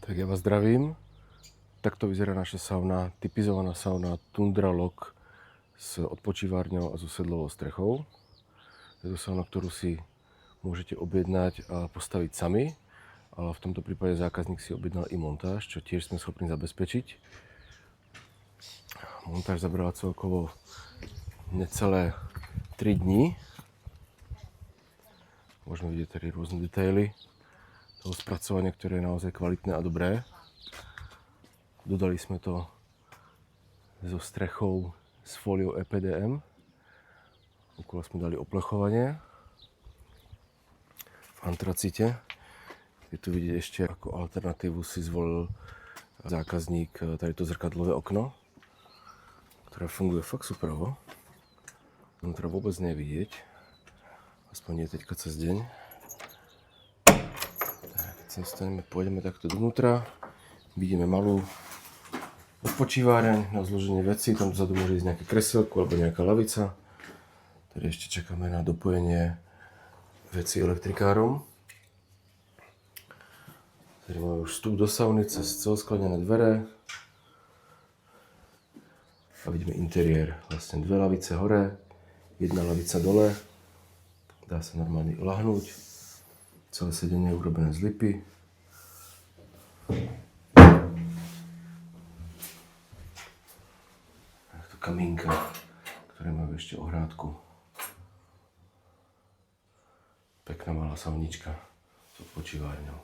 Tak ja vás zdravím. Takto vyzerá naša sauna, typizovaná sauna Tundra Lock s odpočívárňou a so sedlovou strechou. Je to sauna, ktorú si môžete objednať a postaviť sami, ale v tomto prípade zákazník si objednal i montáž, čo tiež sme schopní zabezpečiť. Montáž zabrala celkovo necelé 3 dní. Môžeme vidieť tady rôzne detaily toho spracovania, ktoré je naozaj kvalitné a dobré. Dodali sme to so strechou s fóliou EPDM. Okolo sme dali oplechovanie v antracite. Je tu vidieť ešte ako alternatívu si zvolil zákazník tady to zrkadlové okno, ktoré funguje fakt superovo. Vnútra vôbec nie je vidieť, aspoň nie teďka cez deň. Keď sa pôjdeme takto dovnútra, vidíme malú odpočíváreň na zloženie vecí, tam dozadu môže ísť nejaké kresielko alebo nejaká lavica. Tady ešte čakáme na dopojenie vecí elektrikárom. Tady máme už vstup do sauny cez celosklenené dvere. A vidíme interiér, vlastne 2 lavice hore, 1 lavica dole. Dá sa normálne lahnúť. Celé sedenie je urobené z lipy. Takto kamínka, ktoré majú ešte ohrádku. Pekná malá saunička s odpočívárňou.